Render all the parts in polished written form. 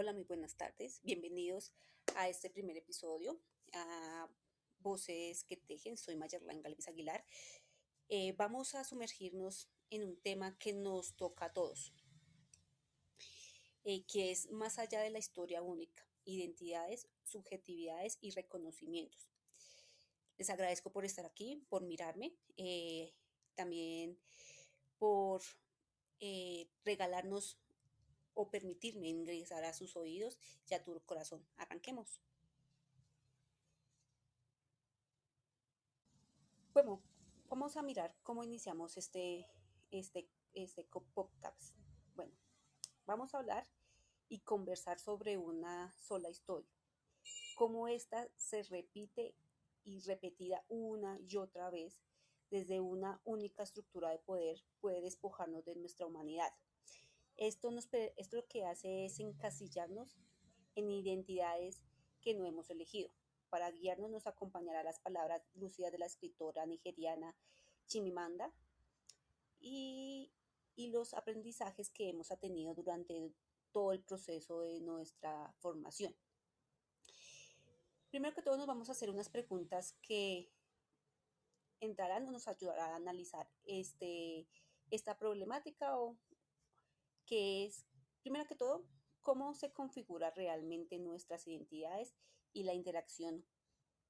Hola, muy buenas tardes. Bienvenidos a este primer episodio, a Voces que Tejen. Soy Mayerlán Galvez Aguilar. Vamos a sumergirnos en un tema que nos toca a todos, que es más allá de la historia única, identidades, subjetividades y reconocimientos. Les agradezco por estar aquí, por mirarme, también por regalarnos o permitirme ingresar a sus oídos y a tu corazón. Arranquemos. Bueno, vamos a mirar cómo iniciamos este podcast. Bueno, vamos a hablar y conversar sobre una sola historia, cómo esta se repite y repetida una y otra vez desde una única estructura de poder puede despojarnos de nuestra humanidad. Esto lo que hace es encasillarnos en identidades que no hemos elegido. Para guiarnos nos acompañará las palabras lúcidas de la escritora nigeriana Chimamanda y, y los aprendizajes que hemos tenido durante todo el proceso de nuestra formación. Primero que todo nos vamos a hacer unas preguntas que entrarán o nos ayudarán a analizar esta problemática o que es, primero que todo, cómo se configura realmente nuestras identidades y la interacción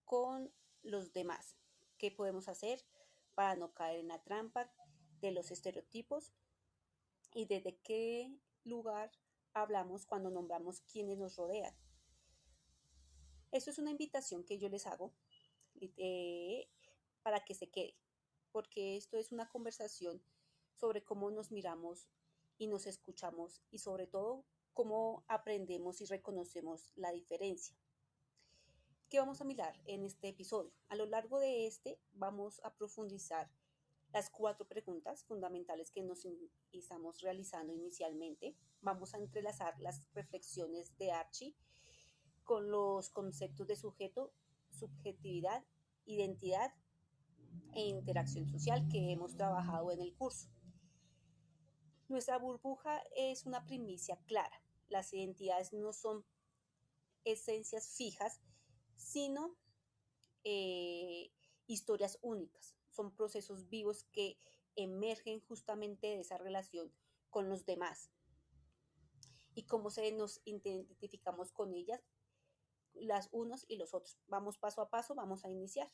con los demás. ¿Qué podemos hacer para no caer en la trampa de los estereotipos? ¿Y desde qué lugar hablamos cuando nombramos quienes nos rodean? Eso es una invitación que yo les hago eh, para que se quede, porque esto es una conversación sobre cómo nos miramos y nos escuchamos y sobre todo cómo aprendemos y reconocemos la diferencia. ¿Qué vamos a mirar en este episodio? A lo largo de este vamos a profundizar las 4 preguntas fundamentales que nos estamos realizando inicialmente. Vamos a entrelazar las reflexiones de Archie con los conceptos de sujeto, subjetividad, identidad e interacción social que hemos trabajado en el curso. Nuestra burbuja es una primicia clara. Las identidades no son esencias fijas, sino eh, historias únicas. Son procesos vivos que emergen justamente de esa relación con los demás y cómo nos identificamos con ellas, las unos y los otros. Vamos paso a paso, vamos a iniciar.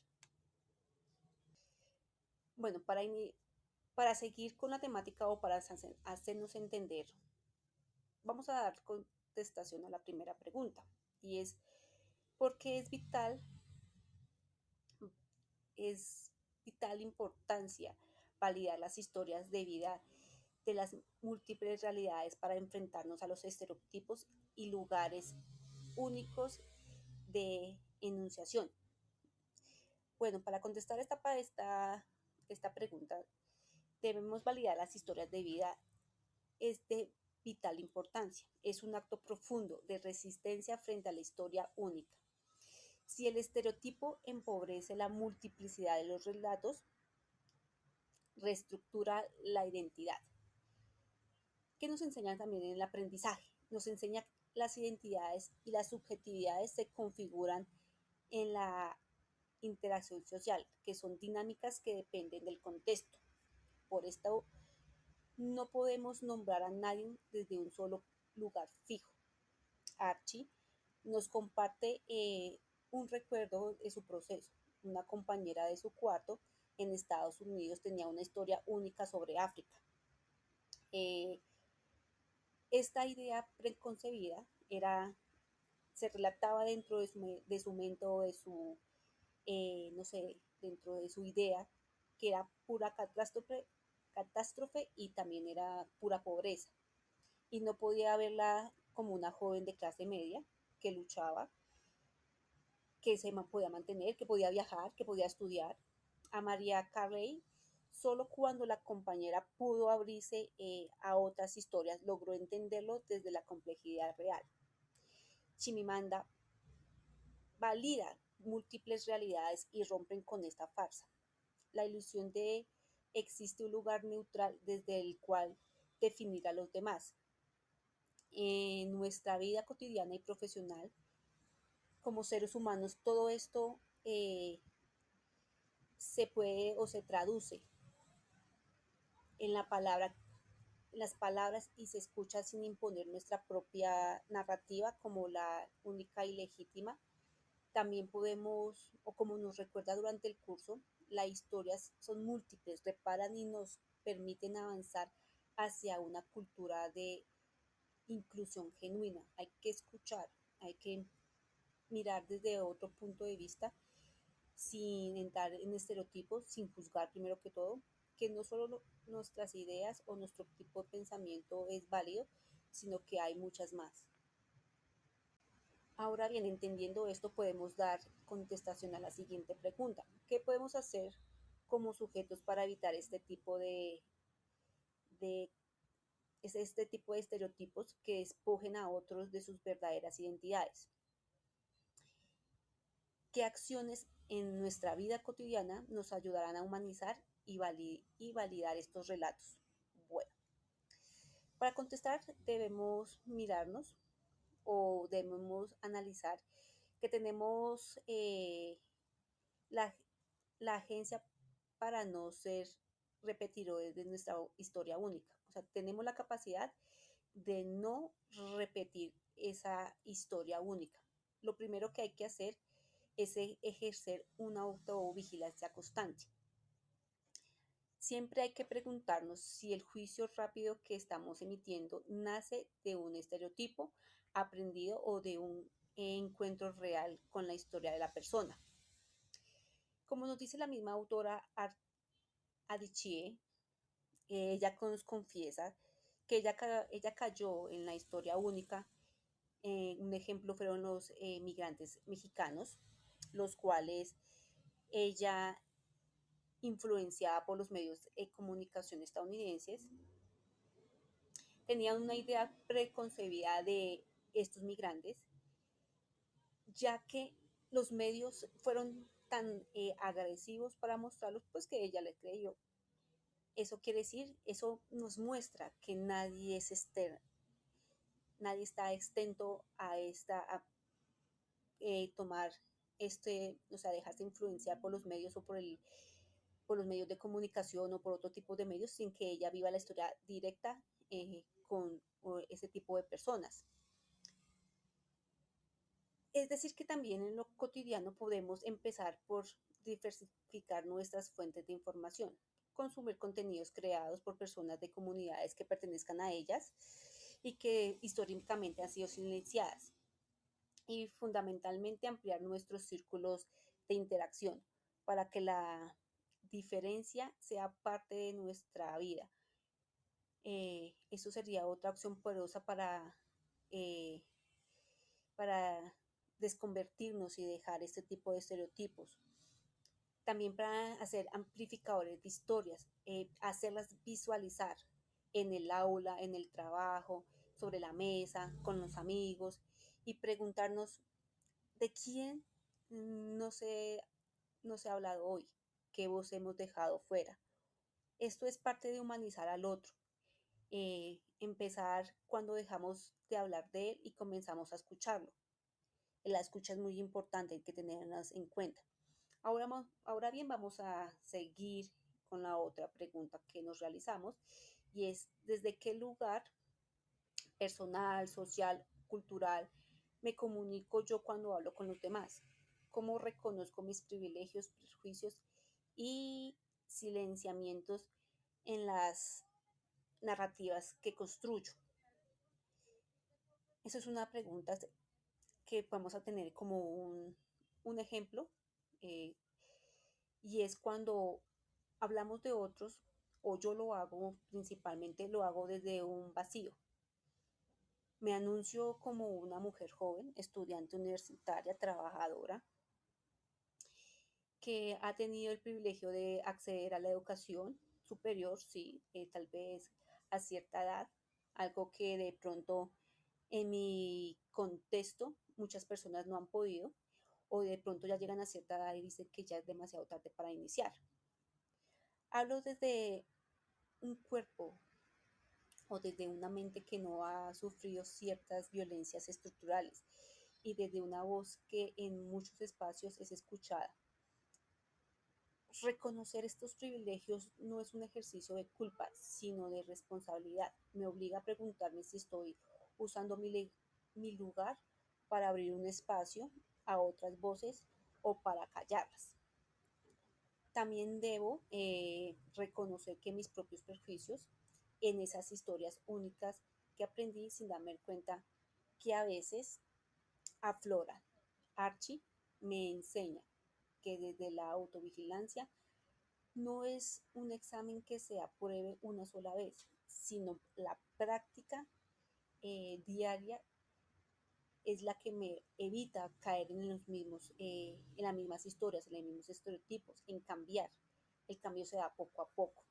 Bueno, para seguir con la temática o para hacernos entender, vamos a dar contestación a la primera pregunta y es ¿por qué es vital importancia validar las historias de vida de las múltiples realidades para enfrentarnos a los estereotipos y lugares únicos de enunciación? Bueno, para contestar esta pregunta, debemos validar las historias de vida. Es de vital importancia. Es un acto profundo de resistencia frente a la historia única. Si el estereotipo empobrece la multiplicidad de los relatos, reestructura la identidad. ¿Qué nos enseña también en el aprendizaje? Nos enseña que las identidades y las subjetividades se configuran en la interacción social, que son dinámicas que dependen del contexto. Por esto, no podemos nombrar a nadie desde un solo lugar fijo. Archie nos comparte un recuerdo de su proceso. Una compañera de su cuarto en Estados Unidos tenía una historia única sobre África. Eh, Esta idea preconcebida se relataba dentro de su mente o de su, no sé, dentro de su idea, que era pura catástrofe y también era pura pobreza. Y no podía verla como una joven de clase media que luchaba, que se podía mantener, que podía viajar, que podía estudiar. A María Carey, solo cuando la compañera pudo abrirse a otras historias, logró entenderlo desde la complejidad real. Chimimanda valida múltiples realidades y rompen con esta farsa. La ilusión de existe un lugar neutral desde el cual definir a los demás. en nuestra vida cotidiana y profesional, como seres humanos, todo esto se puede o se traduce en la palabra, en las palabras y se escucha sin imponer nuestra propia narrativa como la única y legítima. También podemos, o como nos recuerda durante el curso, las historias son múltiples, reparan y nos permiten avanzar hacia una cultura de inclusión genuina. Hay que escuchar, hay que mirar desde otro punto de vista sin entrar en estereotipos, sin juzgar primero que todo, que no solo nuestras ideas o nuestro tipo de pensamiento es válido, sino que hay muchas más. Ahora bien, entendiendo esto, podemos dar contestación a la siguiente pregunta. ¿Qué podemos hacer como sujetos para evitar de este tipo de estereotipos que despojen a otros de sus verdaderas identidades? ¿Qué acciones en nuestra vida cotidiana nos ayudarán a humanizar y validar estos relatos? Bueno, para contestar debemos mirarnos o debemos analizar que tenemos la, la agencia para no ser repetidores de nuestra historia única. O sea, tenemos la capacidad de no repetir esa historia única. Lo primero que hay que hacer es ejercer una autovigilancia constante. Siempre hay que preguntarnos si el juicio rápido que estamos emitiendo nace de un estereotipo aprendido o de un encuentro real con la historia de la persona. Como nos dice la misma autora Adichie, ella nos confiesa que ella cayó en la historia única. Un ejemplo fueron los migrantes mexicanos, los cuales ella, influenciada por los medios de comunicación estadounidenses, tenía una idea preconcebida de estos migrantes, ya que los medios fueron tan agresivos para mostrarlos, pues que ella le creyó. Eso quiere decir, eso nos muestra que nadie está exento a tomar o sea, dejarse influenciar por los medios o por los medios de comunicación o por otro tipo de medios sin que ella viva la historia directa con ese tipo de personas. Es decir, que también en lo cotidiano podemos empezar por diversificar nuestras fuentes de información, consumir contenidos creados por personas de comunidades que pertenezcan a ellas y que históricamente han sido silenciadas, y fundamentalmente ampliar nuestros círculos de interacción para que la diferencia sea parte de nuestra vida. Eso sería otra opción poderosa eh, para desconvertirnos y dejar este tipo de estereotipos. También para hacer amplificadores de historias, hacerlas visualizar en el aula, en el trabajo, sobre la mesa, con los amigos y preguntarnos de quién no se, no se ha hablado hoy, qué voz hemos dejado fuera. Esto es parte de humanizar al otro. Empezar cuando dejamos de hablar de él y comenzamos a escucharlo. La escucha es muy importante, hay que tenerlas en cuenta. Ahora bien, vamos a seguir con la otra pregunta que nos realizamos y es ¿desde qué lugar personal, social, cultural me comunico yo cuando hablo con los demás? ¿Cómo reconozco mis privilegios, prejuicios y silenciamientos en las narrativas que construyo? Esa es una pregunta que vamos a tener como un ejemplo, eh, y es cuando hablamos de otros, o yo lo hago, principalmente lo hago desde un vacío. Me anuncio como una mujer joven, estudiante universitaria, trabajadora, que ha tenido el privilegio de acceder a la educación superior, sí, tal vez a cierta edad, algo que de pronto en mi contexto muchas personas no han podido, o de pronto ya llegan a cierta edad y dicen que ya es demasiado tarde para iniciar. Hablo desde un cuerpo o desde una mente que no ha sufrido ciertas violencias estructurales y desde una voz que en muchos espacios es escuchada. Reconocer estos privilegios no es un ejercicio de culpa, sino de responsabilidad. Me obliga a preguntarme si estoy usando mi lugar para abrir un espacio a otras voces o para callarlas. También debo reconocer que mis propios prejuicios en esas historias únicas que aprendí sin darme cuenta que a veces afloran. Archie me enseña que desde la autovigilancia no es un examen que se apruebe una sola vez, sino la práctica diaria es la que me evita caer en los mismos, en las mismas historias, en los mismos estereotipos, en cambiar. El cambio se da poco a poco.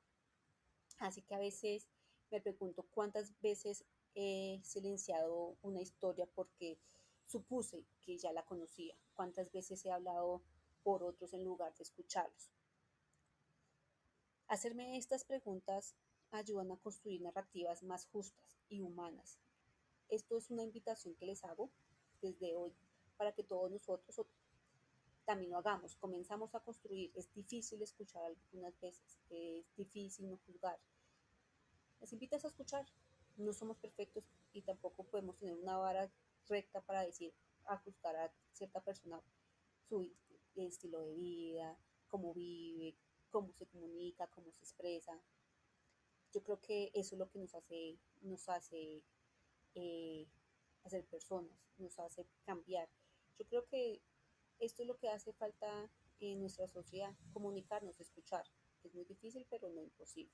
Así que a veces me pregunto cuántas veces he silenciado una historia porque supuse que ya la conocía, cuántas veces he hablado por otros en lugar de escucharlos. Hacerme estas preguntas ayudan a construir narrativas más justas y humanas. Esto es una invitación que les hago desde hoy para que todos nosotros también lo hagamos. Comenzamos a construir. Es difícil escuchar algunas veces, es difícil no juzgar. Les invitas a escuchar. No somos perfectos y tampoco podemos tener una vara recta para decir, a juzgar a cierta persona su estilo de vida, cómo vive, cómo se comunica, cómo se expresa. Yo creo que eso es lo que nos hace eh, hacer personas, nos hace cambiar. Yo creo que esto es lo que hace falta en nuestra sociedad, comunicarnos, escuchar. Es muy difícil, pero no imposible.